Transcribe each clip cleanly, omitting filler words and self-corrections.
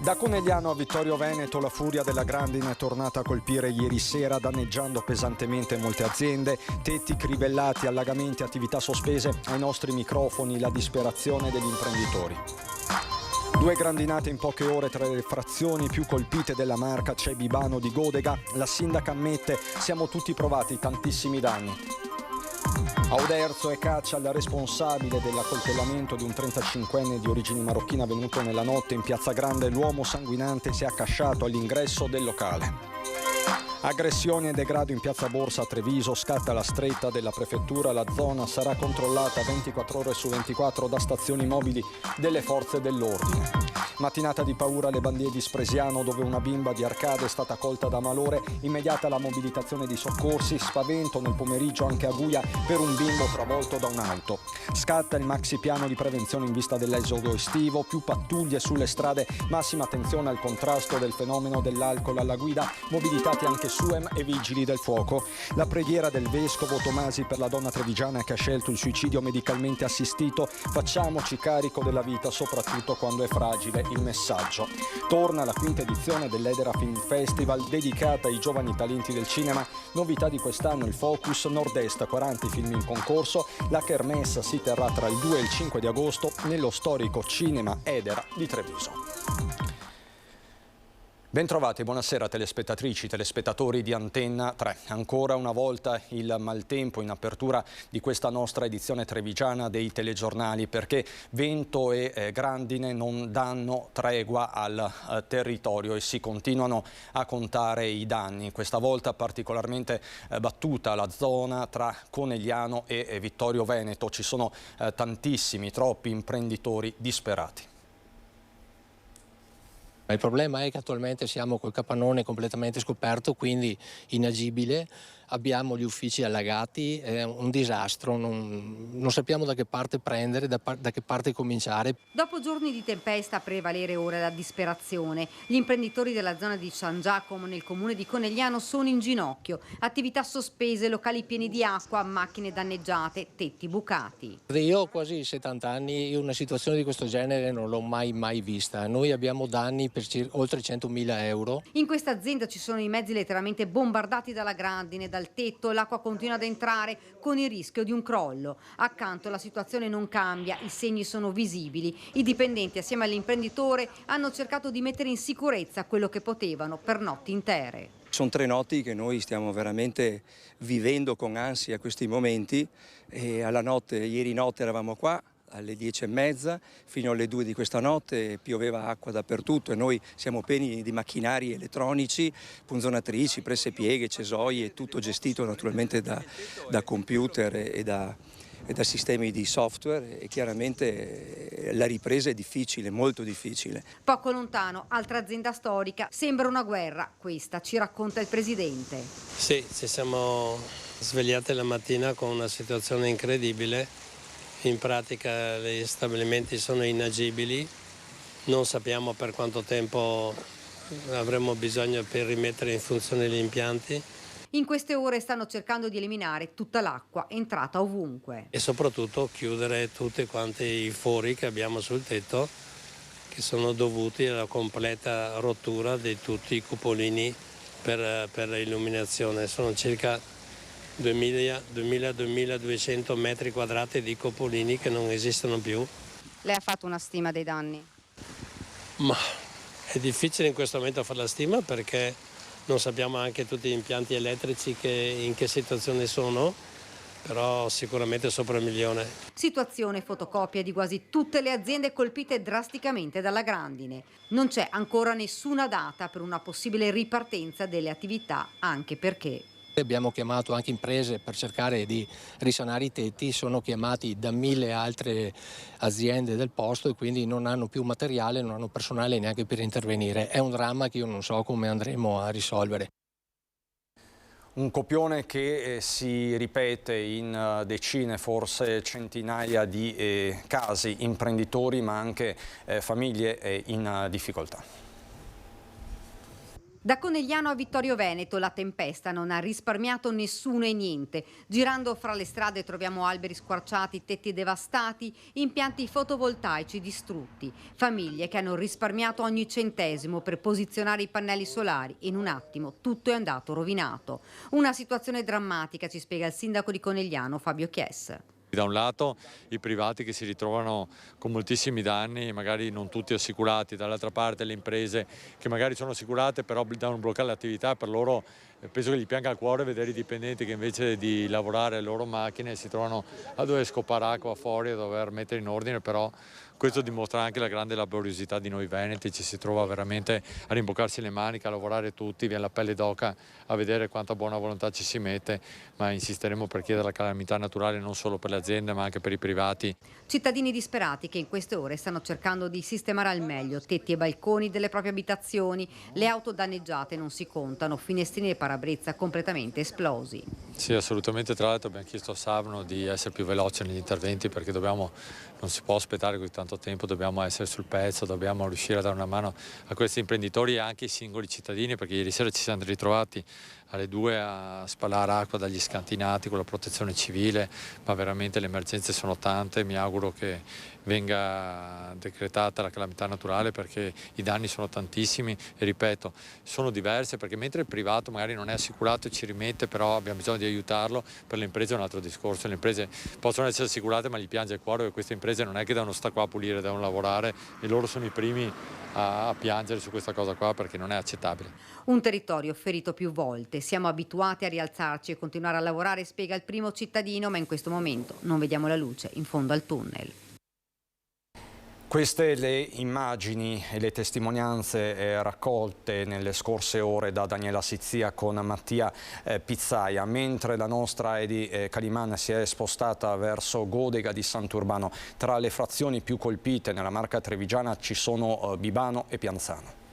Da Conegliano a Vittorio Veneto la furia della grandine è tornata a colpire ieri sera, danneggiando pesantemente molte aziende, tetti crivellati, allagamenti, attività sospese. Ai nostri microfoni la disperazione degli imprenditori. 2 grandinate in poche ore tra le frazioni più colpite della Marca, c'è Bibano di Godega. La sindaca ammette: siamo tutti provati tantissimi danni. A Oderzo è caccia al responsabile dell'accoltellamento di un 35enne di origini marocchine avvenuto nella notte in Piazza Grande. L'uomo sanguinante si è accasciato all'ingresso del locale. Aggressioni e degrado in Piazza Borsa a Treviso, scatta la stretta della prefettura, la zona sarà controllata 24 ore su 24 da stazioni mobili delle forze dell'ordine. Mattinata di paura alle Bandie di Spresiano, dove una bimba di Arcade è stata colta da malore, immediata la mobilitazione di soccorsi, spavento nel pomeriggio anche a Guia per un bimbo travolto da un'auto. Scatta il maxi piano di prevenzione in vista dell'esodo estivo, più pattuglie sulle strade, massima attenzione al contrasto del fenomeno dell'alcol alla guida, mobilitati anche SUEM e vigili del fuoco. La preghiera del vescovo Tomasi per la donna trevigiana che ha scelto il suicidio medicalmente assistito: facciamoci carico della vita soprattutto quando è fragile. Il messaggio. Torna la 5ª edizione dell'Edera Film Festival dedicata ai giovani talenti del cinema. Novità di quest'anno il focus nord-est, 40 film in concorso. La kermesse si terrà tra il 2 e il 5 di agosto nello storico cinema Edera di Treviso. Bentrovati, buonasera telespettatrici, telespettatori di Antenna 3. Ancora una volta il maltempo in apertura di questa nostra edizione trevigiana dei telegiornali, perché vento e grandine non danno tregua al territorio e si continuano a contare i danni. Questa volta particolarmente battuta la zona tra Conegliano e Vittorio Veneto. Ci sono tantissimi, troppi imprenditori disperati. Il problema è che attualmente siamo col capannone completamente scoperto, quindi inagibile, abbiamo gli uffici allagati, è un disastro, non sappiamo da che parte prendere, da che parte cominciare. Dopo giorni di tempesta a prevalere ora la disperazione, gli imprenditori della zona di San Giacomo nel comune di Conegliano sono in ginocchio, attività sospese, locali pieni di acqua, macchine danneggiate, tetti bucati. Io ho quasi 70 anni, io una situazione di questo genere non l'ho mai vista. Noi abbiamo danni per oltre 100.000 euro. In questa azienda ci sono i mezzi letteralmente bombardati dalla grandine, dal tetto, l'acqua continua ad entrare con il rischio di un crollo. Accanto la situazione non cambia, i segni sono visibili. I dipendenti assieme all'imprenditore hanno cercato di mettere in sicurezza quello che potevano per notti intere. Sono 3 notti che noi stiamo veramente vivendo con ansia questi momenti, e alla notte, ieri notte eravamo qua alle 10:30 fino alle 2 di questa notte, pioveva acqua dappertutto e noi siamo pieni di macchinari elettronici, punzonatrici, pressepieghe, cesoie, tutto gestito naturalmente da computer e da sistemi di software, e chiaramente la ripresa è difficile, molto difficile. Poco lontano, altra azienda storica, sembra una guerra, questa ci racconta il presidente. Sì, ci siamo svegliati la mattina con una situazione incredibile. In pratica gli stabilimenti sono inagibili, non sappiamo per quanto tempo avremo bisogno per rimettere in funzione gli impianti. In queste ore stanno cercando di eliminare tutta l'acqua entrata ovunque. E soprattutto chiudere tutti quanti i fori che abbiamo sul tetto, che sono dovuti alla completa rottura di tutti i cupolini per l'illuminazione. Sono circa 2.200 metri quadrati di cupolini che non esistono più. Lei ha fatto una stima dei danni? Ma è difficile in questo momento fare la stima, perché non sappiamo anche tutti gli impianti elettrici in che situazione sono, però sicuramente sopra 1 milione. Situazione fotocopia di quasi tutte le aziende colpite drasticamente dalla grandine. Non c'è ancora nessuna data per una possibile ripartenza delle attività, anche perché Abbiamo chiamato anche imprese per cercare di risanare i tetti, sono chiamati da 1000 altre aziende del posto e quindi non hanno più materiale, non hanno personale neanche per intervenire. È un dramma che io non so come andremo a risolvere. Un copione che si ripete in decine, forse centinaia di casi, imprenditori ma anche famiglie in difficoltà. Da Conegliano a Vittorio Veneto la tempesta non ha risparmiato nessuno e niente. Girando fra le strade troviamo alberi squarciati, tetti devastati, impianti fotovoltaici distrutti, famiglie che hanno risparmiato ogni centesimo per posizionare i pannelli solari e in un attimo tutto è andato rovinato. Una situazione drammatica, ci spiega il sindaco di Conegliano Fabio Chies. Da un lato i privati che si ritrovano con moltissimi danni, magari non tutti assicurati, dall'altra parte le imprese che magari sono assicurate però devono bloccare l'attività, per loro penso che gli pianga il cuore vedere i dipendenti che invece di lavorare alle loro macchine si trovano a dover scopare acqua fuori, a dover mettere in ordine, però questo dimostra anche la grande laboriosità di noi veneti, ci si trova veramente a rimboccarsi le maniche, a lavorare tutti, viene la pelle d'oca a vedere quanta buona volontà ci si mette, ma insisteremo per chiedere la calamità naturale non solo per le aziende ma anche per i privati. Cittadini disperati che in queste ore stanno cercando di sistemare al meglio tetti e balconi delle proprie abitazioni, le auto danneggiate non si contano, finestrini e parabrezza completamente esplosi. Sì, assolutamente, tra l'altro abbiamo chiesto a Savno di essere più veloce negli interventi perché non si può aspettare così tanto tempo, dobbiamo essere sul pezzo, dobbiamo riuscire a dare una mano a questi imprenditori e anche ai singoli cittadini, perché ieri sera ci siamo ritrovati alle 2 a spalare acqua dagli scantinati con la protezione civile, ma veramente le emergenze sono tante, mi auguro che venga decretata la calamità naturale perché i danni sono tantissimi e ripeto, sono diverse perché mentre il privato magari non è assicurato e ci rimette, però abbiamo bisogno di aiutarlo, per le imprese è un altro discorso, le imprese possono essere assicurate ma gli piange il cuore che queste imprese non è che devono stare qua a pulire, devono lavorare e loro sono i primi a piangere su questa cosa qua perché non è accettabile. Un territorio ferito più volte, siamo abituati a rialzarci e continuare a lavorare, spiega il primo cittadino, ma in questo momento non vediamo la luce in fondo al tunnel. Queste le immagini e le testimonianze raccolte nelle scorse ore da Daniela Sizia con Mattia Pizzaia, mentre la nostra Edi Caliman si è spostata verso Godega di Sant'Urbano. Tra le frazioni più colpite nella Marca Trevigiana ci sono Bibano e Pianzano.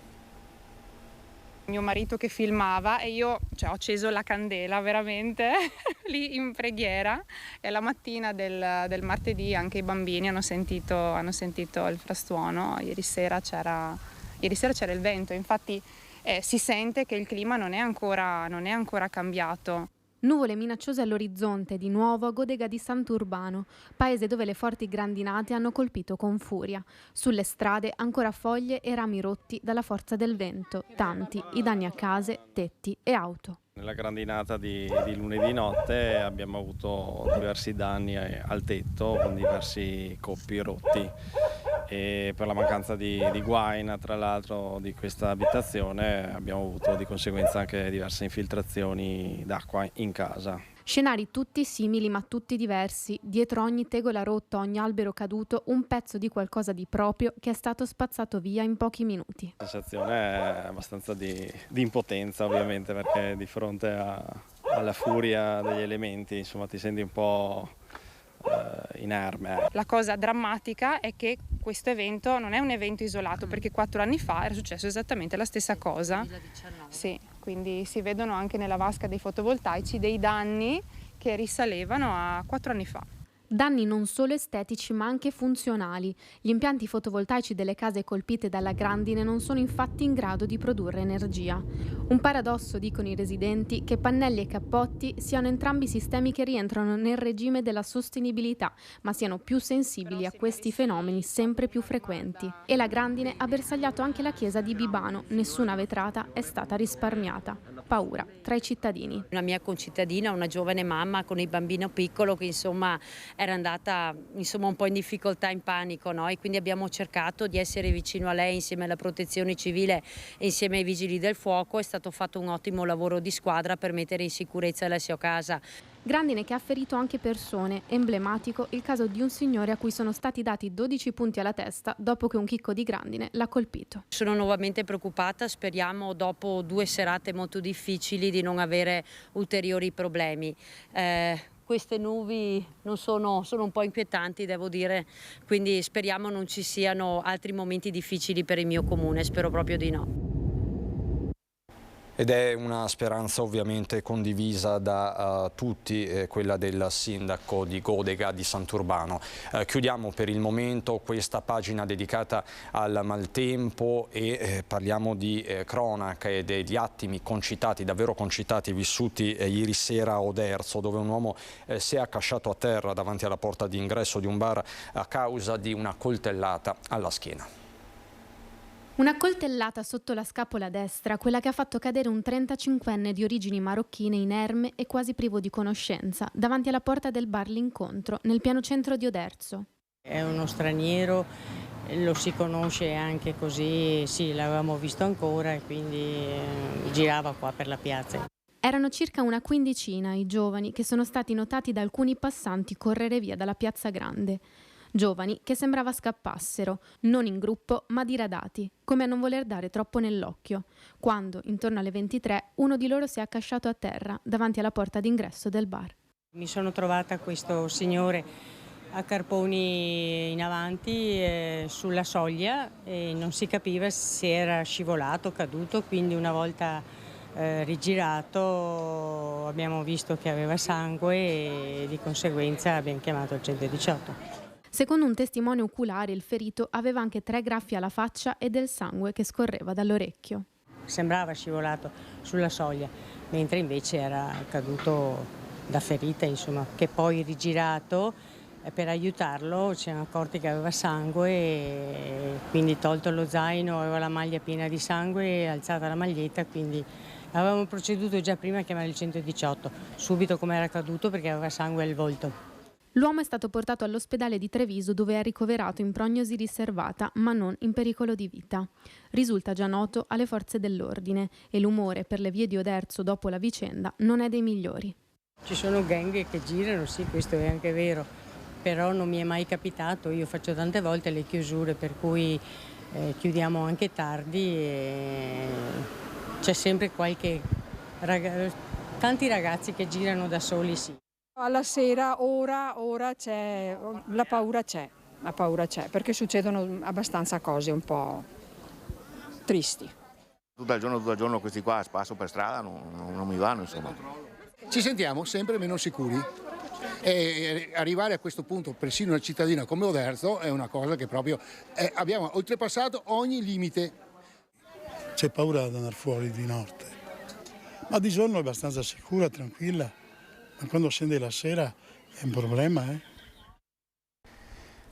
Mio marito che filmava e io ho acceso la candela veramente lì in preghiera e la mattina del martedì anche i bambini hanno sentito il frastuono. Ieri sera c'era il vento, infatti si sente che il clima non è ancora cambiato. Nuvole minacciose all'orizzonte di nuovo a Godega di Sant'Urbano, paese dove le forti grandinate hanno colpito con furia. Sulle strade ancora foglie e rami rotti dalla forza del vento, tanti i danni a case, tetti e auto. Nella grandinata di lunedì notte abbiamo avuto diversi danni al tetto con diversi coppi rotti e per la mancanza di guaina tra l'altro di questa abitazione abbiamo avuto di conseguenza anche diverse infiltrazioni d'acqua in casa. Scenari tutti simili ma tutti diversi, dietro ogni tegola rotta, ogni albero caduto, un pezzo di qualcosa di proprio che è stato spazzato via in pochi minuti. La sensazione è abbastanza di impotenza ovviamente perché di fronte alla furia degli elementi insomma ti senti un po' inerme. La cosa drammatica è che questo evento non è un evento isolato perché 4 anni fa era successo esattamente la stessa cosa. Sì, quindi si vedono anche nella vasca dei fotovoltaici dei danni che risalevano a 4 anni fa. Danni non solo estetici ma anche funzionali. Gli impianti fotovoltaici delle case colpite dalla grandine non sono infatti in grado di produrre energia. Un paradosso, dicono i residenti, che pannelli e cappotti siano entrambi sistemi che rientrano nel regime della sostenibilità, ma siano più sensibili a questi fenomeni sempre più frequenti. E la grandine ha bersagliato anche la chiesa di Bibano, nessuna vetrata è stata risparmiata. Paura tra i cittadini. Una mia concittadina, una giovane mamma con il bambino piccolo che insomma era andata un po' in difficoltà, in panico, no? E quindi abbiamo cercato di essere vicino a lei insieme alla protezione civile e insieme ai vigili del fuoco. È stato fatto un ottimo lavoro di squadra per mettere in sicurezza la sua casa. Grandine che ha ferito anche persone, emblematico il caso di un signore a cui sono stati dati 12 punti alla testa dopo che un chicco di grandine l'ha colpito. Sono nuovamente preoccupata, speriamo dopo 2 serate molto difficili di non avere ulteriori problemi. Queste nubi sono un po' inquietanti, devo dire, quindi speriamo non ci siano altri momenti difficili per il mio comune, spero proprio di no. Ed è una speranza ovviamente condivisa da tutti, quella del sindaco di Godega di Sant'Urbano. Chiudiamo per il momento questa pagina dedicata al maltempo e parliamo di cronaca e di attimi concitati, davvero concitati, vissuti ieri sera a Oderzo, dove un uomo si è accasciato a terra davanti alla porta d'ingresso di un bar a causa di una coltellata alla schiena. Una coltellata sotto la scapola destra, quella che ha fatto cadere un 35enne di origini marocchine inerme e quasi privo di conoscenza, davanti alla porta del bar L'Incontro, nel piano centro di Oderzo. È uno straniero, lo si conosce anche così, sì, l'avevamo visto ancora e quindi girava qua per la piazza. Erano circa una quindicina i giovani che sono stati notati da alcuni passanti correre via dalla Piazza Grande. Giovani che sembrava scappassero, non in gruppo ma diradati, come a non voler dare troppo nell'occhio, quando, intorno alle 23, uno di loro si è accasciato a terra davanti alla porta d'ingresso del bar. Mi sono trovata questo signore a carponi in avanti sulla soglia e non si capiva se era scivolato, caduto, quindi una volta rigirato abbiamo visto che aveva sangue e di conseguenza abbiamo chiamato il 118. Secondo un testimone oculare, il ferito aveva anche 3 graffi alla faccia e del sangue che scorreva dall'orecchio. Sembrava scivolato sulla soglia, mentre invece era caduto da ferita, insomma, che poi rigirato per aiutarlo ci siamo accorti che aveva sangue e quindi tolto lo zaino, aveva la maglia piena di sangue e alzata la maglietta, quindi avevamo proceduto già prima a chiamare il 118, subito come era caduto perché aveva sangue al volto. L'uomo è stato portato all'ospedale di Treviso dove è ricoverato in prognosi riservata ma non in pericolo di vita. Risulta già noto alle forze dell'ordine e l'umore per le vie di Oderzo dopo la vicenda non è dei migliori. Ci sono gang che girano, sì, questo è anche vero, però non mi è mai capitato, io faccio tante volte le chiusure per cui chiudiamo anche tardi e c'è sempre tanti ragazzi che girano da soli, sì. Alla sera, ora c'è, la paura c'è, perché succedono abbastanza cose un po' tristi. Tutto il giorno questi qua a spasso per strada non mi vanno, insomma. Ci sentiamo sempre meno sicuri e arrivare a questo punto, persino una cittadina come Oderzo, è una cosa che proprio abbiamo oltrepassato ogni limite. C'è paura di andare fuori di notte, ma di giorno è abbastanza sicura, tranquilla. Ma quando scende la sera è un problema,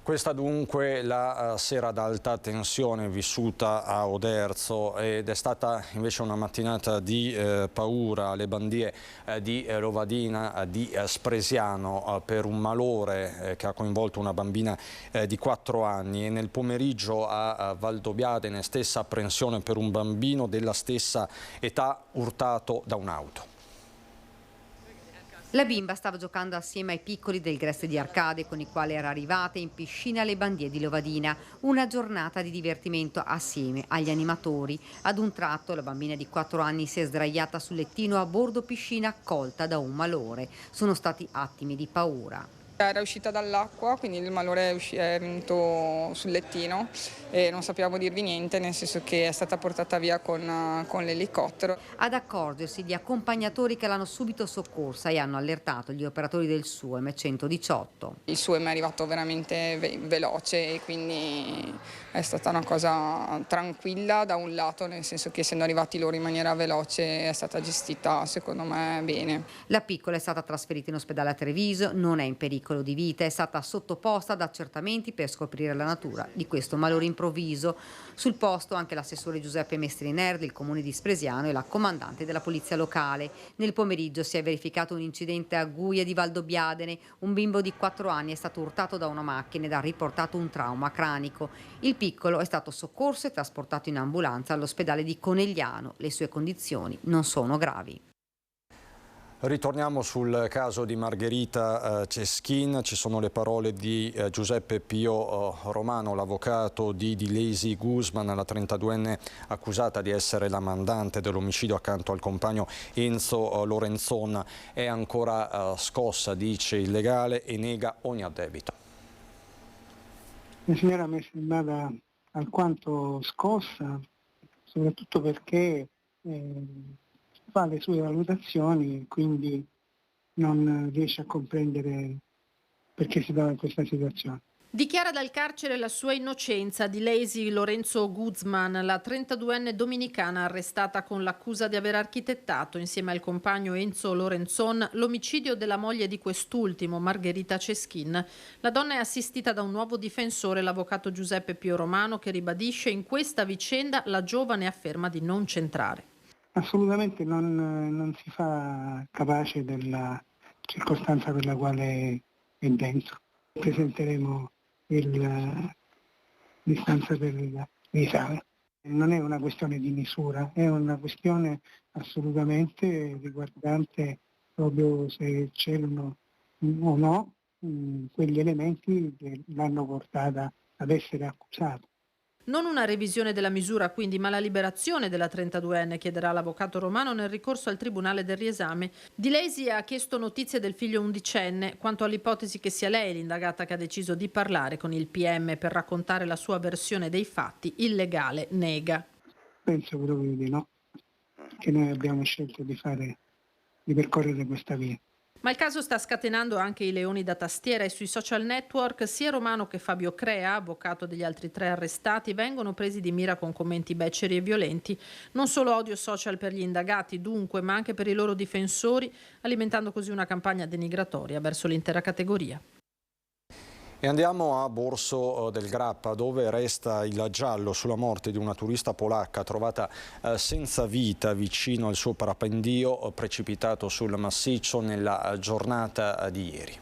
Questa dunque la sera ad alta tensione vissuta a Oderzo ed è stata invece una mattinata di paura alle bandie di Rovadina, di Spresiano per un malore che ha coinvolto una bambina di 4 anni e nel pomeriggio a Valdobbiadene stessa apprensione per un bambino della stessa età urtato da un'auto. La bimba stava giocando assieme ai piccoli del Greste di Arcade con i quali era arrivata in piscina alle bandie di Lovadina. Una giornata di divertimento assieme agli animatori. Ad un tratto la bambina di 4 anni si è sdraiata sul lettino a bordo piscina colta da un malore. Sono stati attimi di paura. Era uscita dall'acqua, quindi il malore è venuto sul lettino e non sappiamo dirvi niente, nel senso che è stata portata via con l'elicottero. Ad accorgersi gli accompagnatori che l'hanno subito soccorsa e hanno allertato gli operatori del SUEM 118. Il SUEM è arrivato veramente veloce e quindi è stata una cosa tranquilla da un lato, nel senso che essendo arrivati loro in maniera veloce è stata gestita secondo me bene. La piccola è stata trasferita in ospedale a Treviso, non è in pericolo di vita, è stata sottoposta ad accertamenti per scoprire la natura di questo malore improvviso. Sul posto anche l'assessore Giuseppe Mestriner del comune di Spresiano e la comandante della polizia locale. Nel pomeriggio si è verificato un incidente a Guia di Valdobbiadene. Un bimbo di 4 anni è stato urtato da una macchina ed ha riportato un trauma cranico. Il piccolo è stato soccorso e trasportato in ambulanza all'ospedale di Conegliano. Le sue condizioni non sono gravi. Ritorniamo sul caso di Margherita Ceschin, ci sono le parole di Giuseppe Pio Romano, l'avvocato di Dilesi Guzman, la 32enne accusata di essere la mandante dell'omicidio accanto al compagno Enzo Lorenzon. È ancora scossa, dice illegale e nega ogni addebito. La signora mi è sembrata alquanto scossa, soprattutto perché fa le sue valutazioni, quindi non riesce a comprendere perché si trova in questa situazione. Dichiara dal carcere la sua innocenza di Daisy Lorenzo Guzman, la 32enne dominicana arrestata con l'accusa di aver architettato insieme al compagno Enzo Lorenzon l'omicidio della moglie di quest'ultimo, Margherita Ceschin. La donna è assistita da un nuovo difensore, l'avvocato Giuseppe Pio Romano, che ribadisce in questa vicenda la giovane afferma di non c'entrare. Assolutamente non si fa capace della circostanza per la quale è dentro. Presenteremo l'istanza per l'esame. Non è una questione di misura, è una questione assolutamente riguardante proprio se c'erano o no quegli elementi che l'hanno portata ad essere accusata. Non una revisione della misura quindi, ma la liberazione della 32enne, chiederà l'avvocato Romano nel ricorso al Tribunale del riesame. Di Lacy ha chiesto notizie del figlio undicenne. Quanto all'ipotesi che sia lei l'indagata che ha deciso di parlare con il PM per raccontare la sua versione dei fatti, il legale nega. Penso proprio di no, che noi abbiamo scelto di percorrere questa via. Ma il caso sta scatenando anche i leoni da tastiera e sui social network sia Romano che Fabio Crea, avvocato degli altri 3 arrestati, vengono presi di mira con commenti beceri e violenti. Non solo odio social per gli indagati, dunque, ma anche per i loro difensori, alimentando così una campagna denigratoria verso l'intera categoria. E andiamo a Borso del Grappa, dove resta il giallo sulla morte di una turista polacca trovata senza vita vicino al suo parapendio precipitato sul massiccio nella giornata di ieri.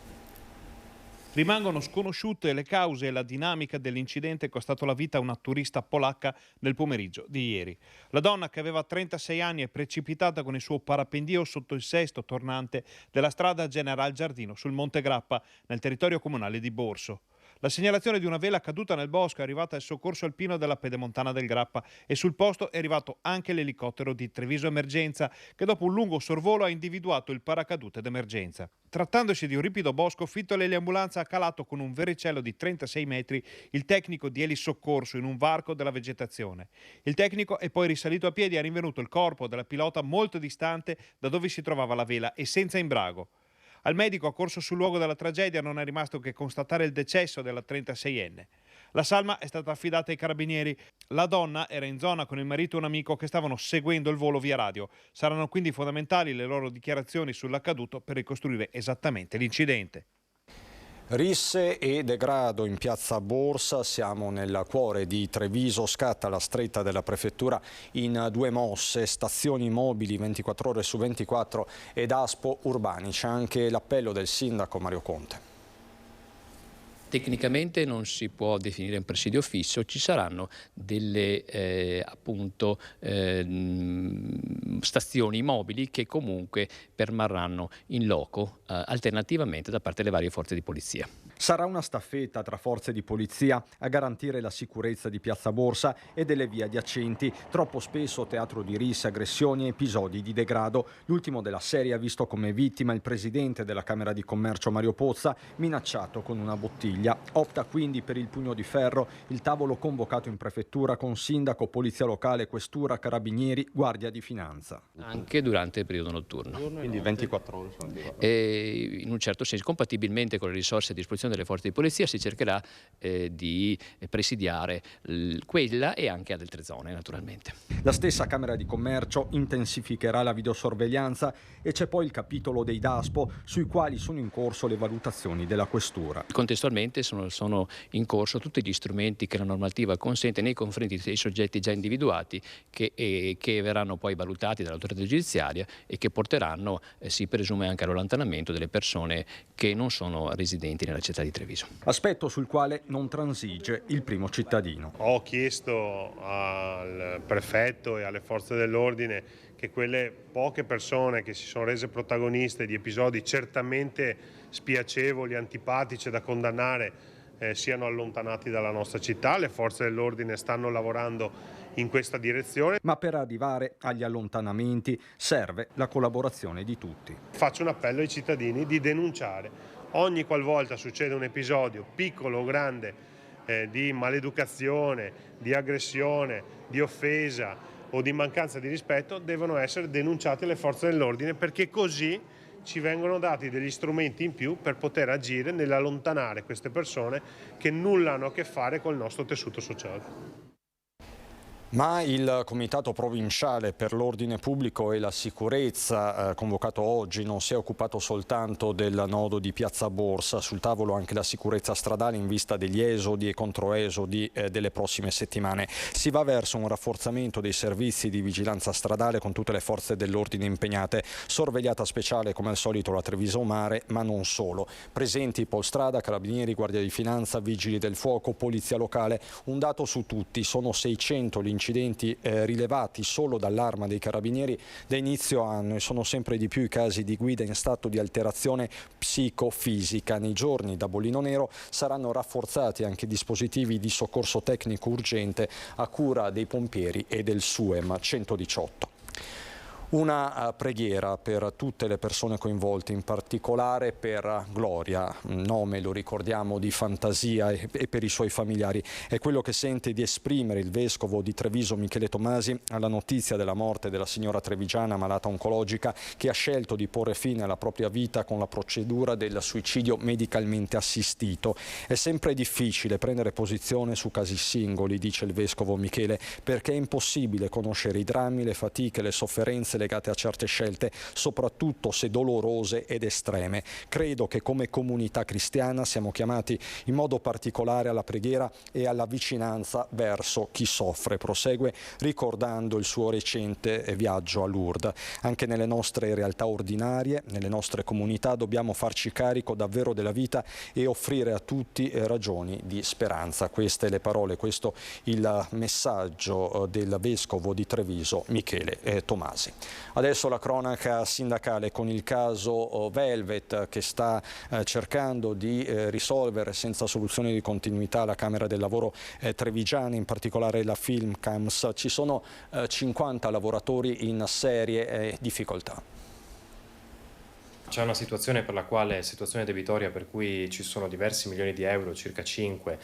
Rimangono sconosciute le cause e la dinamica dell'incidente che è costato la vita a una turista polacca nel pomeriggio di ieri. La donna, che aveva 36 anni, è precipitata con il suo parapendio sotto il sesto tornante della strada General Giardino sul Monte Grappa, nel territorio comunale di Borso. La segnalazione di una vela caduta nel bosco è arrivata al soccorso alpino della Pedemontana del Grappa e sul posto è arrivato anche l'elicottero di Treviso Emergenza, che dopo un lungo sorvolo ha individuato il paracadute d'emergenza. Trattandosi di un ripido bosco fitto, l'eliambulanza ha calato con un vericello di 36 metri il tecnico di elisoccorso in un varco della vegetazione. Il tecnico è poi risalito a piedi e ha rinvenuto il corpo della pilota molto distante da dove si trovava la vela e senza imbrago. Al medico accorso sul luogo della tragedia non è rimasto che constatare il decesso della 36enne. La salma è stata affidata ai carabinieri. La donna era in zona con il marito e un amico che stavano seguendo il volo via radio. Saranno quindi fondamentali le loro dichiarazioni sull'accaduto per ricostruire esattamente l'incidente. Risse e degrado in piazza Borsa, siamo nel cuore di Treviso, scatta la stretta della prefettura in 2 mosse, stazioni mobili 24 ore su 24 ed ASPO urbani. C'è anche l'appello del sindaco Mario Conte. Tecnicamente non si può definire un presidio fisso, ci saranno delle stazioni mobili che comunque permarranno in loco alternativamente da parte delle varie forze di polizia. Sarà una staffetta tra forze di polizia a garantire la sicurezza di piazza Borsa e delle vie adiacenti, troppo spesso teatro di risse, aggressioni e episodi di degrado. L'ultimo della serie ha visto come vittima il presidente della Camera di Commercio Mario Pozza, minacciato con una bottiglia. Opta quindi per il pugno di ferro il tavolo convocato in prefettura con sindaco, polizia locale, questura, carabinieri, guardia di finanza. Anche durante il periodo notturno. Quindi 24 ore. E in un certo senso, compatibilmente con le risorse a disposizione delle forze di polizia, si cercherà di presidiare quella e anche ad altre zone, naturalmente. La stessa Camera di Commercio intensificherà la videosorveglianza e c'è poi il capitolo dei DASPO, sui quali sono in corso le valutazioni della questura. Contestualmente sono in corso tutti gli strumenti che la normativa consente nei confronti dei soggetti già individuati che verranno poi valutati dall'autorità giudiziaria e che porteranno, si presume, anche all'allontanamento delle persone che non sono residenti nella città di Treviso. Aspetto sul quale non transige il primo cittadino. Ho chiesto al prefetto e alle forze dell'ordine che quelle poche persone che si sono rese protagoniste di episodi certamente spiacevoli, antipatici da condannare, siano allontanati dalla nostra città. Le forze dell'ordine stanno lavorando in questa direzione. Ma per arrivare agli allontanamenti serve la collaborazione di tutti. Faccio un appello ai cittadini di denunciare ogni qualvolta succede un episodio, piccolo o grande, di maleducazione, di aggressione, di offesa o di mancanza di rispetto devono essere denunciati alle forze dell'ordine, perché così ci vengono dati degli strumenti in più per poter agire nell'allontanare queste persone che nulla hanno a che fare col nostro tessuto sociale. Ma il Comitato Provinciale per l'Ordine Pubblico e la Sicurezza, convocato oggi, non si è occupato soltanto del nodo di Piazza Borsa, sul tavolo anche la sicurezza stradale in vista degli esodi e controesodi delle prossime settimane. Si va verso un rafforzamento dei servizi di vigilanza stradale con tutte le forze dell'ordine impegnate, sorvegliata speciale come al solito la Treviso Mare, ma non solo. Presenti Polstrada, Carabinieri, Guardia di Finanza, Vigili del Fuoco, Polizia Locale. Un dato su tutti, sono 600 gli incidenti rilevati solo dall'Arma dei Carabinieri da inizio anno e sono sempre di più i casi di guida in stato di alterazione psicofisica. Nei giorni da bollino nero saranno rafforzati anche dispositivi di soccorso tecnico urgente a cura dei pompieri e del SUEM 118. Una preghiera per tutte le persone coinvolte, in particolare per Gloria, un nome, lo ricordiamo, di fantasia, e per i suoi familiari. È quello che sente di esprimere il vescovo di Treviso Michele Tomasi alla notizia della morte della signora trevigiana malata oncologica che ha scelto di porre fine alla propria vita con la procedura del suicidio medicalmente assistito. È sempre difficile prendere posizione su casi singoli, dice il vescovo Michele, perché è impossibile conoscere i drammi, le fatiche, le sofferenze legate a certe scelte, soprattutto se dolorose ed estreme. Credo che come comunità cristiana siamo chiamati in modo particolare alla preghiera e alla vicinanza verso chi soffre. Prosegue ricordando il suo recente viaggio a Lourdes. Anche nelle nostre realtà ordinarie, nelle nostre comunità, dobbiamo farci carico davvero della vita e offrire a tutti ragioni di speranza. Queste le parole, questo il messaggio del vescovo di Treviso Michele Tomasi. Adesso la cronaca sindacale con il caso Velvet che sta cercando di risolvere senza soluzione di continuità la Camera del Lavoro trevigiana, in particolare la Filmcams. Ci sono 50 lavoratori in serie difficoltà. C'è una situazione situazione debitoria per cui ci sono diversi milioni di euro, circa 5,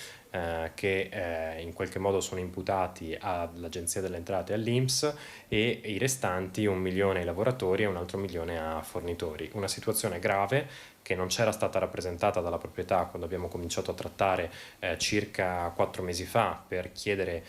che in qualche modo sono imputati all'Agenzia delle Entrate e all'INPS, e i restanti 1 milione ai lavoratori e un altro milione a fornitori. Una situazione grave che non c'era stata rappresentata dalla proprietà quando abbiamo cominciato a trattare circa 4 mesi fa per chiedere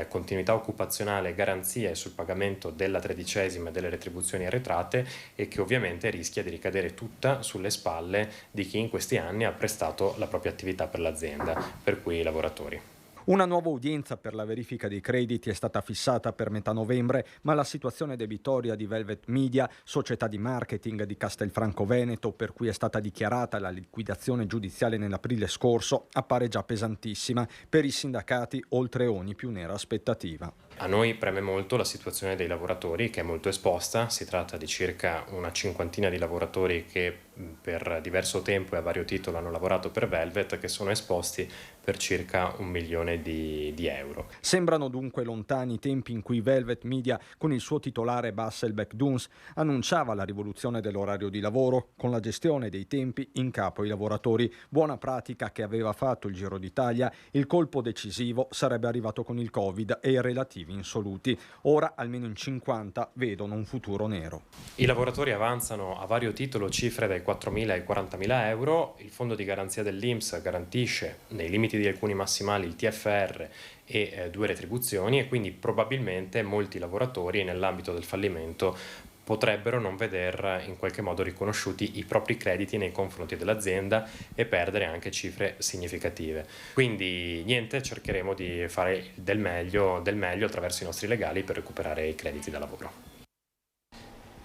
continuità occupazionale e garanzie sul pagamento della 13ª e delle retribuzioni arretrate, e che ovviamente rischia di ricadere tutta sulle spalle di chi in questi anni ha prestato la propria attività per l'azienda, per cui i lavoratori. Una nuova udienza per la verifica dei crediti è stata fissata per metà novembre, ma la situazione debitoria di Velvet Media, società di marketing di Castelfranco Veneto, per cui è stata dichiarata la liquidazione giudiziale nell'aprile scorso, appare già pesantissima. Per i sindacati oltre ogni più nera aspettativa. A noi preme molto la situazione dei lavoratori, che è molto esposta. Si tratta di circa una 50ina di lavoratori che per diverso tempo e a vario titolo hanno lavorato per Velvet, che sono esposti per circa 1 milione di euro. Sembrano dunque lontani i tempi in cui Velvet Media, con il suo titolare Basselbeck Duns, annunciava la rivoluzione dell'orario di lavoro, con la gestione dei tempi in capo ai lavoratori. Buona pratica che aveva fatto il Giro d'Italia. Il colpo decisivo sarebbe arrivato con il Covid e i relativi insoluti. Ora almeno in 50 vedono un futuro nero. I lavoratori avanzano a vario titolo cifre dai 4.000 ai 40.000 euro. Il fondo di garanzia dell'INPS garantisce nei limiti di alcuni massimali il TFR e 2 retribuzioni, e quindi probabilmente molti lavoratori nell'ambito del fallimento potrebbero non veder in qualche modo riconosciuti i propri crediti nei confronti dell'azienda e perdere anche cifre significative. Quindi niente, cercheremo di fare del meglio attraverso i nostri legali per recuperare i crediti da lavoro.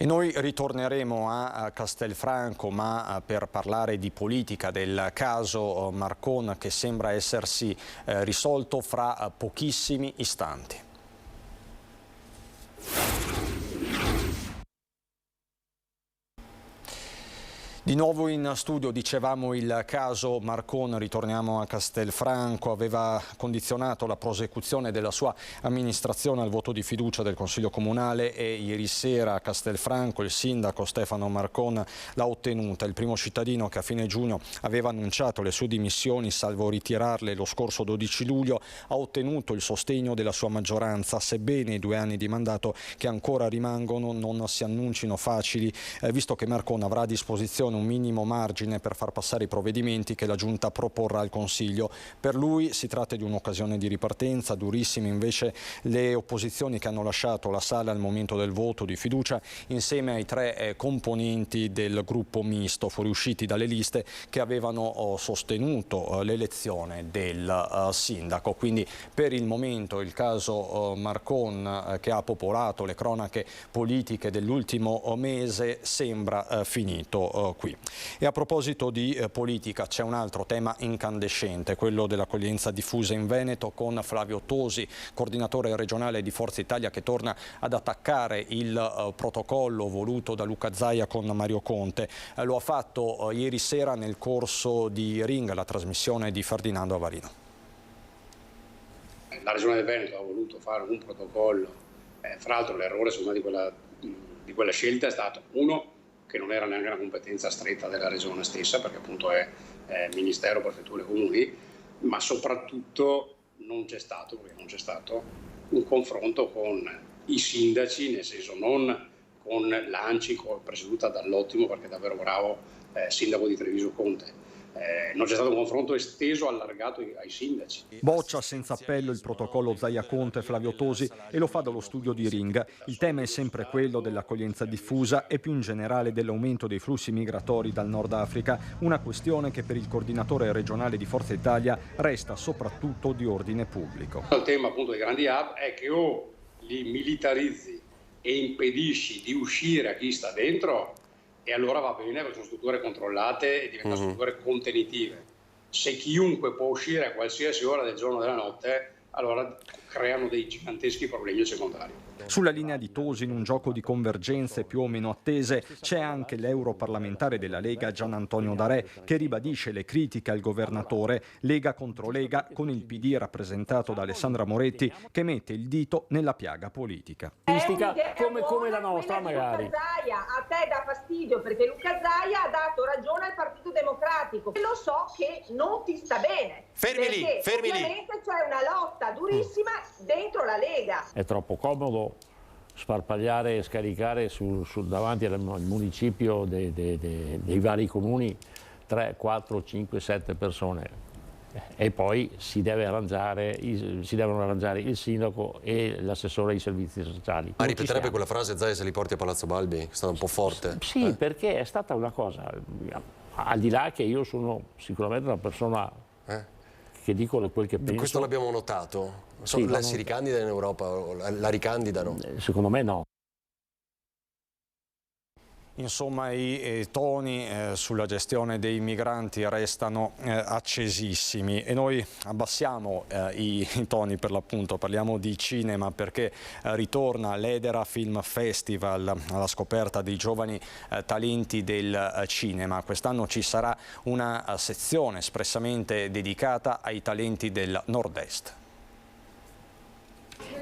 E noi ritorneremo a Castelfranco, ma per parlare di politica, del caso Marcon, che sembra essersi risolto fra pochissimi istanti. Di nuovo in studio, dicevamo, il caso Marcon. Ritorniamo a Castelfranco. Aveva condizionato la prosecuzione della sua amministrazione al voto di fiducia del Consiglio Comunale e ieri sera a Castelfranco il sindaco Stefano Marcon l'ha ottenuta. Il primo cittadino, che a fine giugno aveva annunciato le sue dimissioni salvo ritirarle lo scorso 12 luglio, ha ottenuto il sostegno della sua maggioranza, sebbene i 2 anni di mandato che ancora rimangono non si annuncino facili, visto che Marcon avrà a disposizione un minimo margine per far passare i provvedimenti che la Giunta proporrà al Consiglio. Per lui si tratta di un'occasione di ripartenza. Durissime invece le opposizioni che hanno lasciato la sala al momento del voto di fiducia, insieme ai 3 componenti del gruppo misto fuoriusciti dalle liste che avevano sostenuto l'elezione del sindaco. Quindi per il momento il caso Marcon, che ha popolato le cronache politiche dell'ultimo mese, sembra finito qui. E a proposito di politica, c'è un altro tema incandescente, quello dell'accoglienza diffusa in Veneto, con Flavio Tosi, coordinatore regionale di Forza Italia, che torna ad attaccare il protocollo voluto da Luca Zaia con Mario Conte. Lo ha fatto ieri sera nel corso di Ring, la trasmissione di Ferdinando Avarino. La Regione del Veneto ha voluto fare un protocollo, fra l'altro l'errore secondo me di quella scelta è stato, uno, che non era neanche una competenza stretta della Regione stessa, perché appunto è Ministero, Prefetture, Comuni, ma soprattutto non c'è stato un confronto con i sindaci, nel senso non con l'ANCI presieduta dall'ottimo, perché davvero bravo sindaco di Treviso Conte. Non c'è stato un confronto esteso, allargato ai sindaci. Boccia senza appello il protocollo Zaia-Conte Flavio Tosi e lo fa dallo studio di Ring. Il tema è sempre quello dell'accoglienza diffusa e più in generale dell'aumento dei flussi migratori dal Nord Africa, una questione che per il coordinatore regionale di Forza Italia resta soprattutto di ordine pubblico. Il tema appunto dei grandi hub è che o li militarizzi e impedisci di uscire a chi sta dentro, e allora va bene, perché sono strutture controllate e diventano strutture contenitive. Se chiunque può uscire a qualsiasi ora del giorno o della notte, allora creano dei giganteschi problemi secondari. Sulla linea di Tosi, in un gioco di convergenze più o meno attese, c'è anche l'europarlamentare della Lega Gian Antonio D'Arè, che ribadisce le critiche al governatore, Lega contro Lega, con il PD rappresentato da Alessandra Moretti, che mette il dito nella piaga politica. Come la nostra magari. Luca Zaia, a te dà fastidio perché Luca Zaia ha dato ragione al Partito Democratico. Lo so che non ti sta bene. Fermi lì. Ovviamente c'è una lotta durissima dentro la Lega. È troppo comodo sparpagliare e scaricare davanti al municipio dei vari comuni 3, 4, 5, 7 persone e poi si devono arrangiare il sindaco e l'assessore ai servizi sociali. Ma ripeterebbe quella frase Zaia se li porti a Palazzo Balbi? È stata un po' forte. Sì, perché è stata una cosa, al di là che io sono sicuramente una persona che dico quel che penso. Questo l'abbiamo notato. Sì, lei si ricandida in Europa o la ricandidano? Secondo me no. Insomma, i toni sulla gestione dei migranti restano accesissimi e noi abbassiamo i toni, per l'appunto. Parliamo di cinema perché ritorna l'Edera Film Festival alla scoperta dei giovani talenti del cinema. Quest'anno ci sarà una sezione espressamente dedicata ai talenti del Nord-Est.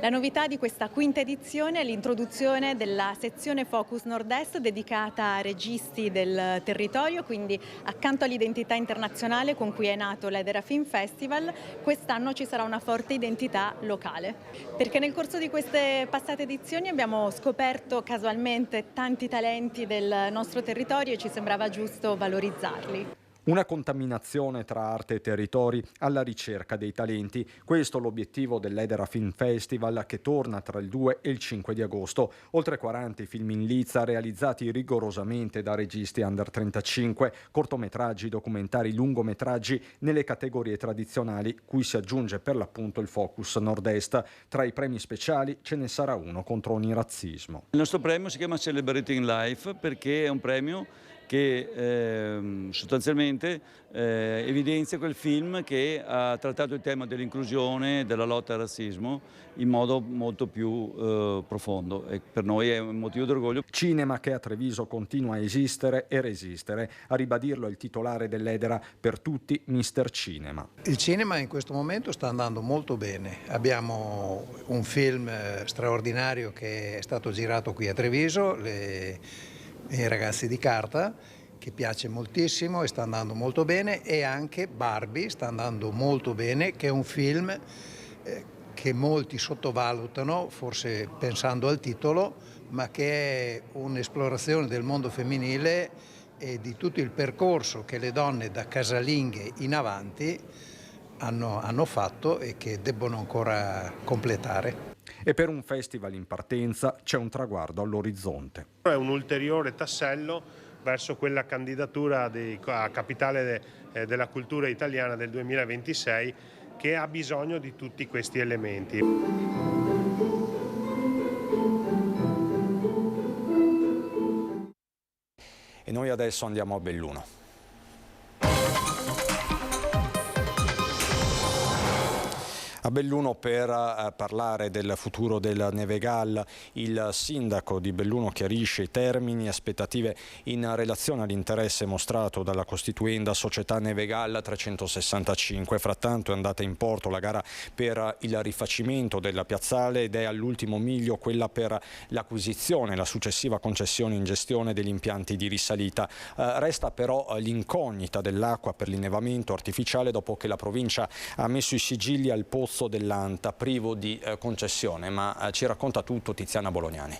La novità di questa quinta edizione è l'introduzione della sezione Focus Nord-Est dedicata a registi del territorio, quindi accanto all'identità internazionale con cui è nato l'Edera Film Festival, quest'anno ci sarà una forte identità locale. Perché nel corso di queste passate edizioni abbiamo scoperto casualmente tanti talenti del nostro territorio e ci sembrava giusto valorizzarli. Una contaminazione tra arte e territori alla ricerca dei talenti. Questo è l'obiettivo dell'Edera Film Festival che torna tra il 2 e il 5 di agosto. Oltre 40 film in lizza realizzati rigorosamente da registi under 35, cortometraggi, documentari, lungometraggi nelle categorie tradizionali, cui si aggiunge per l'appunto il Focus Nord-Est. Tra i premi speciali ce ne sarà uno contro ogni razzismo. Il nostro premio si chiama Celebrating Life perché è un premio che sostanzialmente evidenzia quel film che ha trattato il tema dell'inclusione e della lotta al razzismo in modo molto più profondo, e per noi è un motivo d'orgoglio. Cinema che a Treviso continua a esistere e resistere, a ribadirlo il titolare dell'Edera per tutti, Mister Cinema. Il cinema in questo momento sta andando molto bene, abbiamo un film straordinario che è stato girato qui a Treviso, I ragazzi di carta, che piace moltissimo e sta andando molto bene, e anche Barbie sta andando molto bene, che è un film che molti sottovalutano, forse pensando al titolo, ma che è un'esplorazione del mondo femminile e di tutto il percorso che le donne da casalinghe in avanti hanno fatto e che debbono ancora completare. E per un festival in partenza c'è un traguardo all'orizzonte. È un ulteriore tassello verso quella candidatura a capitale della cultura italiana del 2026 che ha bisogno di tutti questi elementi. E noi adesso andiamo a Belluno. A Belluno per parlare del futuro del Nevegal. Il sindaco di Belluno chiarisce i termini e aspettative in relazione all'interesse mostrato dalla costituenda società Nevegal 365. Frattanto è andata in porto la gara per il rifacimento della piazzale ed è all'ultimo miglio quella per l'acquisizione e la successiva concessione in gestione degli impianti di risalita. Resta però l'incognita dell'acqua per l'innevamento artificiale dopo che la provincia ha messo i sigilli al pozzo dell'Anta privo di concessione, ma ci racconta tutto Tiziana Bolognani.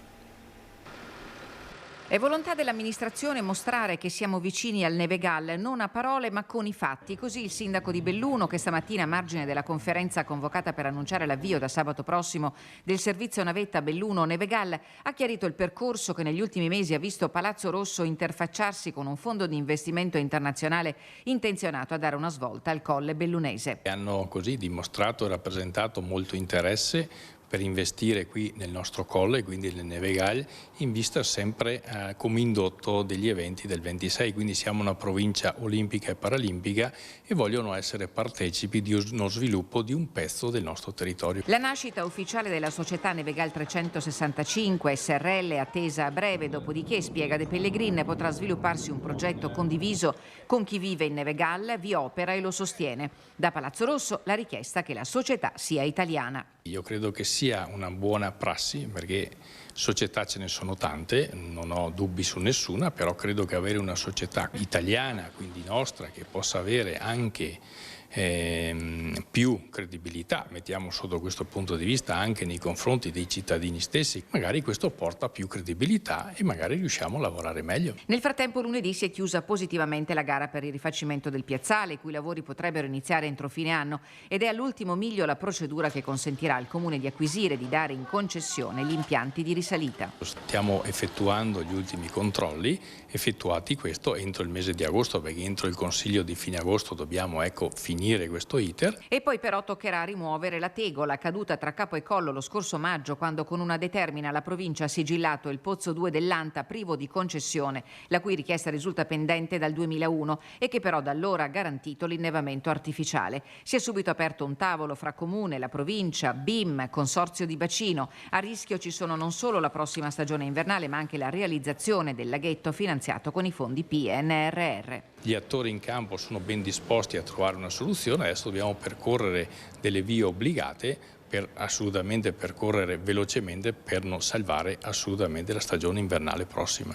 È volontà dell'amministrazione mostrare che siamo vicini al Nevegal, non a parole ma con i fatti. Così il sindaco di Belluno, che stamattina a margine della conferenza convocata per annunciare l'avvio da sabato prossimo del servizio navetta Belluno-Nevegal, ha chiarito il percorso che negli ultimi mesi ha visto Palazzo Rosso interfacciarsi con un fondo di investimento internazionale intenzionato a dare una svolta al colle bellunese. Hanno così dimostrato e rappresentato molto interesse per investire qui nel nostro colle, quindi nel Nevegal, in vista sempre come indotto degli eventi del 26, quindi siamo una provincia olimpica e paralimpica e vogliono essere partecipi di uno sviluppo di un pezzo del nostro territorio. La nascita ufficiale della società Nevegal 365 SRL è attesa a breve, dopodiché, spiega De Pellegrin, potrà svilupparsi un progetto condiviso con chi vive in Nevegal, vi opera e lo sostiene. Da Palazzo Rosso la richiesta che la società sia italiana. Io credo che sia una buona prassi, perché società ce ne sono tante, non ho dubbi su nessuna, però credo che avere una società italiana, quindi nostra, che possa avere anche più credibilità, mettiamo sotto questo punto di vista, anche nei confronti dei cittadini stessi, magari questo porta più credibilità e magari riusciamo a lavorare meglio. Nel frattempo lunedì si è chiusa positivamente la gara per il rifacimento del piazzale, i cui lavori potrebbero iniziare entro fine anno, ed è all'ultimo miglio la procedura che consentirà al Comune di acquisire e di dare in concessione gli impianti di risalita. Stiamo effettuando gli ultimi controlli, effettuati questo entro il mese di agosto, perché entro il Consiglio di fine agosto dobbiamo finire questo iter. E poi però toccherà rimuovere la tegola caduta tra capo e collo lo scorso maggio, quando con una determina la provincia ha sigillato il pozzo 2 dell'Anta privo di concessione, la cui richiesta risulta pendente dal 2001 e che però da allora ha garantito l'innevamento artificiale. Si è subito aperto un tavolo fra Comune, la provincia, BIM, Consorzio di Bacino. A rischio ci sono non solo la prossima stagione invernale, ma anche la realizzazione del laghetto finanziato con i fondi PNRR. Gli attori in campo sono ben disposti a trovare una soluzione, adesso dobbiamo percorrere delle vie obbligate per assolutamente percorrere velocemente per non salvare assolutamente la stagione invernale prossima.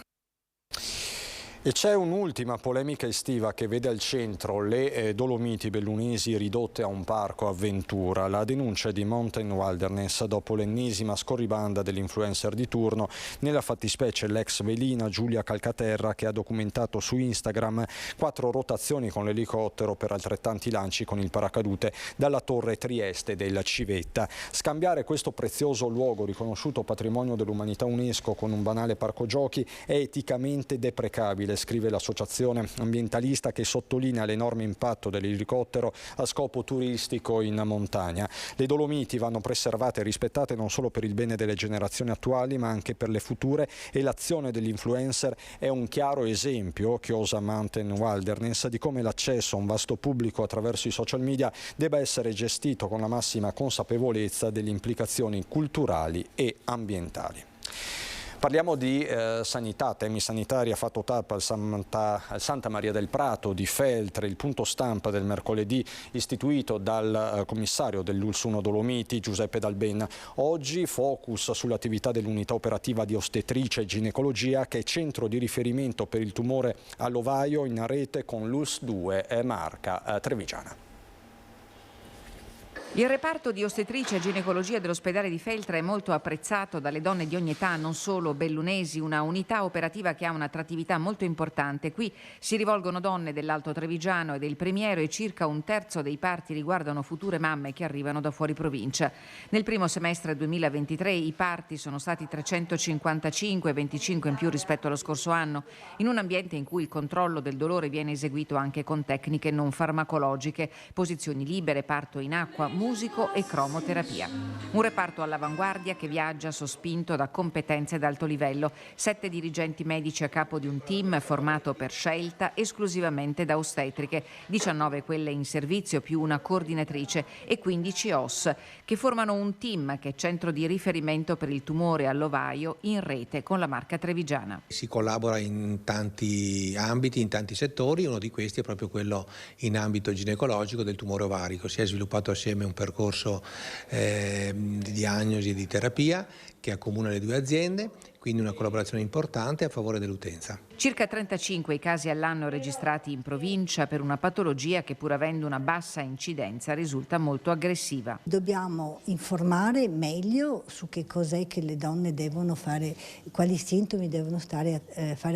E c'è un'ultima polemica estiva che vede al centro le Dolomiti bellunesi ridotte a un parco avventura. La denuncia di Mountain Wilderness dopo l'ennesima scorribanda dell'influencer di turno, nella fattispecie l'ex velina Giulia Calcaterra, che ha documentato su Instagram 4 rotazioni con l'elicottero per altrettanti lanci con il paracadute dalla torre Trieste del Civetta. Scambiare questo prezioso luogo riconosciuto patrimonio dell'umanità UNESCO con un banale parco giochi è eticamente deprecabile, sostenibile, scrive l'associazione ambientalista che sottolinea l'enorme impatto dell'elicottero a scopo turistico in montagna. Le Dolomiti vanno preservate e rispettate non solo per il bene delle generazioni attuali ma anche per le future, e l'azione dell'influencer è un chiaro esempio, Chiosa Mountain Wilderness, di come l'accesso a un vasto pubblico attraverso i social media debba essere gestito con la massima consapevolezza delle implicazioni culturali e ambientali. Parliamo di sanità, temi sanitari. Ha fatto tappa al Santa Maria del Prato di Feltre, il punto stampa del mercoledì istituito dal commissario dell'ULSS 1 Dolomiti, Giuseppe Dalben. Oggi focus sull'attività dell'unità operativa di ostetricia e ginecologia, che è centro di riferimento per il tumore all'ovaio, in rete con l'ULSS 2 Marca Trevigiana. Il reparto di ostetricia e ginecologia dell'ospedale di Feltre è molto apprezzato dalle donne di ogni età, non solo bellunesi, una unità operativa che ha un'attrattività molto importante. Qui si rivolgono donne dell'Alto Trevigiano e del Primiero e circa un terzo dei parti riguardano future mamme che arrivano da fuori provincia. Nel primo semestre 2023 i parti sono stati 355, 25 in più rispetto allo scorso anno, in un ambiente in cui il controllo del dolore viene eseguito anche con tecniche non farmacologiche, posizioni libere, parto in acqua, musico e cromoterapia. Un reparto all'avanguardia che viaggia sospinto da competenze d'alto livello. 7 dirigenti medici a capo di un team formato per scelta esclusivamente da ostetriche, 19 quelle in servizio più una coordinatrice e 15 OS che formano un team che è centro di riferimento per il tumore all'ovaio in rete con la Marca Trevigiana. Si collabora in tanti ambiti, in tanti settori, uno di questi è proprio quello in ambito ginecologico del tumore ovarico. Si è sviluppato assieme un percorso di diagnosi e di terapia che accomuna le due aziende, quindi una collaborazione importante a favore dell'utenza. Circa 35 i casi all'anno registrati in provincia per una patologia che, pur avendo una bassa incidenza, risulta molto aggressiva. Dobbiamo informare meglio su che cos'è che le donne devono fare, quali sintomi devono fare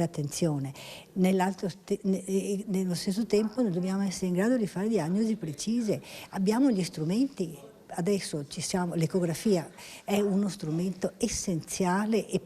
attenzione. Nello stesso tempo noi dobbiamo essere in grado di fare diagnosi precise. Abbiamo gli strumenti. Adesso l'ecografia è uno strumento essenziale e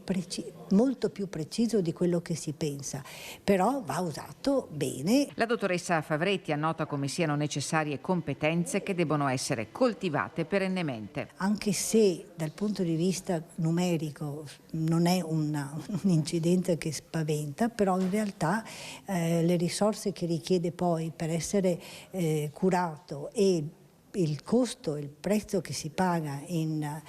molto più preciso di quello che si pensa, però va usato bene. La dottoressa Favretti annota come siano necessarie competenze che debbono essere coltivate perennemente. Anche se dal punto di vista numerico non è un'incidenza che spaventa, però in realtà le risorse che richiede poi per essere curato e il costo, il prezzo che si paga in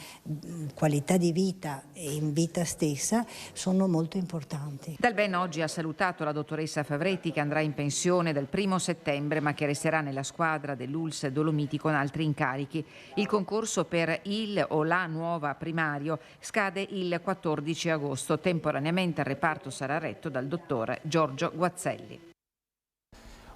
qualità di vita e in vita stessa sono molto importanti. Dalben oggi ha salutato la dottoressa Favretti, che andrà in pensione dal 1° settembre ma che resterà nella squadra dell'ULSS Dolomiti con altri incarichi. Il concorso per il o la nuova primario scade il 14 agosto. Temporaneamente il reparto sarà retto dal dottor Giorgio Guazzelli.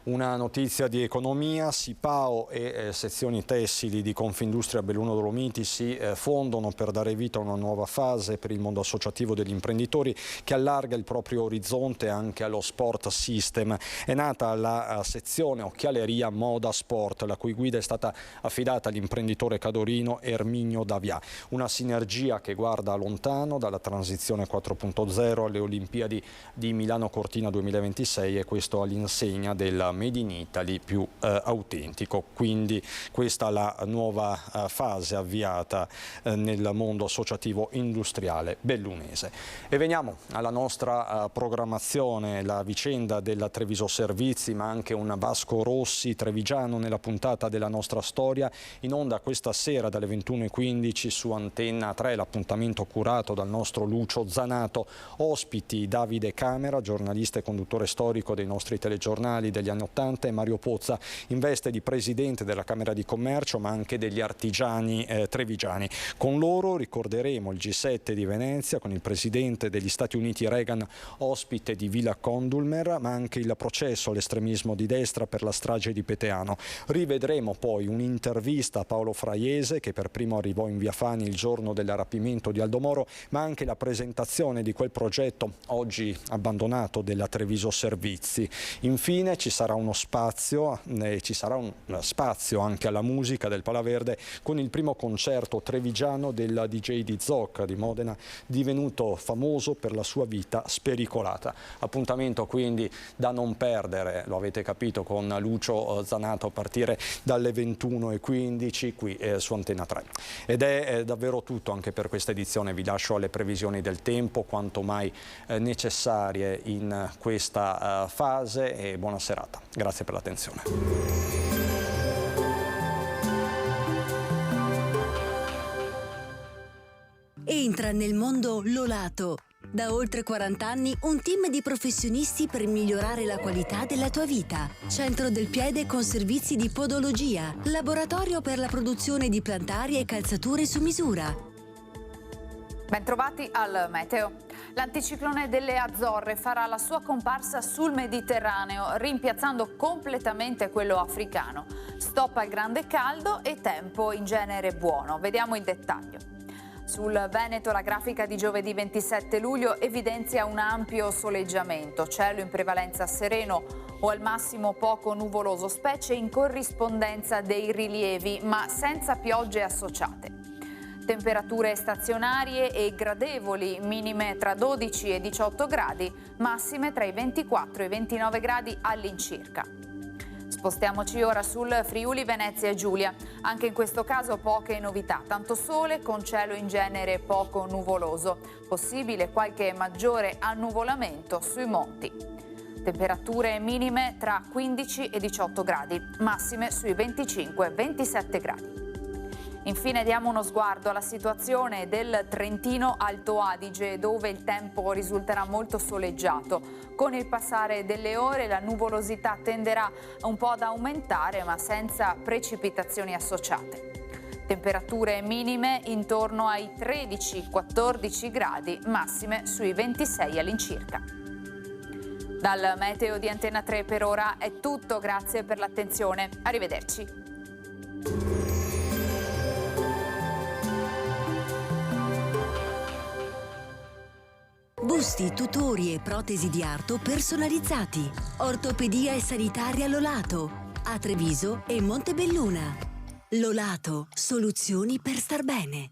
Una notizia di economia: Sipao e sezioni tessili di Confindustria Belluno Dolomiti si fondono per dare vita a una nuova fase per il mondo associativo degli imprenditori che allarga il proprio orizzonte anche allo sport system. È nata la sezione occhialeria moda sport, la cui guida è stata affidata all'imprenditore cadorino Erminio Davia. Una sinergia che guarda lontano, dalla transizione 4.0 alle Olimpiadi di Milano Cortina 2026, e questo all'insegna del Made in Italy più autentico. Quindi questa è la nuova fase avviata nel mondo associativo industriale bellunese. E veniamo alla nostra programmazione, la vicenda della Treviso Servizi, ma anche un Vasco Rossi trevigiano nella puntata della nostra storia, in onda questa sera dalle 21:15 su Antenna 3, l'appuntamento curato dal nostro Lucio Zanato. Ospiti Davide Camera, giornalista e conduttore storico dei nostri telegiornali degli anni 80, e Mario Pozza in veste di presidente della Camera di Commercio ma anche degli artigiani trevigiani. Con loro ricorderemo il G7 di Venezia con il presidente degli Stati Uniti Reagan ospite di Villa Condulmer, ma anche il processo all'estremismo di destra per la strage di Peteano. Rivedremo poi un'intervista a Paolo Fraiese, che per primo arrivò in via Fani il giorno del rapimento di Aldo Moro, ma anche la presentazione di quel progetto oggi abbandonato della Treviso Servizi. Infine ci sarà uno spazio, ci sarà un spazio anche alla musica del Palaverde con il primo concerto trevigiano del DJ di Zoc di Modena, divenuto famoso per la sua vita spericolata. Appuntamento quindi da non perdere, lo avete capito, con Lucio Zanato a partire dalle 21:15 qui su Antena 3. Ed è davvero tutto anche per questa edizione. Vi lascio alle previsioni del tempo, quanto mai necessarie in questa fase, e buona serata. Grazie per l'attenzione. Entra nel mondo Lolato. Da oltre 40 anni un team di professionisti per migliorare la qualità della tua vita. Centro del piede con servizi di podologia. Laboratorio per la produzione di plantari e calzature su misura. Bentrovati al meteo. L'anticiclone delle Azzorre farà la sua comparsa sul Mediterraneo, rimpiazzando completamente quello africano. Stop al grande caldo e tempo in genere buono. Vediamo il dettaglio. Sul Veneto la grafica di giovedì 27 luglio evidenzia un ampio soleggiamento, cielo in prevalenza sereno o al massimo poco nuvoloso, specie in corrispondenza dei rilievi, ma senza piogge associate. Temperature stazionarie e gradevoli, minime tra 12 e 18 gradi, massime tra i 24 e i 29 gradi all'incirca. Spostiamoci ora sul Friuli Venezia Giulia. Anche in questo caso poche novità, tanto sole con cielo in genere poco nuvoloso. Possibile qualche maggiore annuvolamento sui monti. Temperature minime tra 15 e 18 gradi, massime sui 25-27 gradi. Infine diamo uno sguardo alla situazione del Trentino Alto Adige, dove il tempo risulterà molto soleggiato. Con il passare delle ore la nuvolosità tenderà un po' ad aumentare, ma senza precipitazioni associate. Temperature minime intorno ai 13-14 gradi, massime sui 26 all'incirca. Dal meteo di Antena 3 per ora è tutto, grazie per l'attenzione. Arrivederci. Busti, tutori e protesi di arto personalizzati. Ortopedia e sanitaria Lolato. A Treviso e Montebelluna. Lolato, soluzioni per star bene.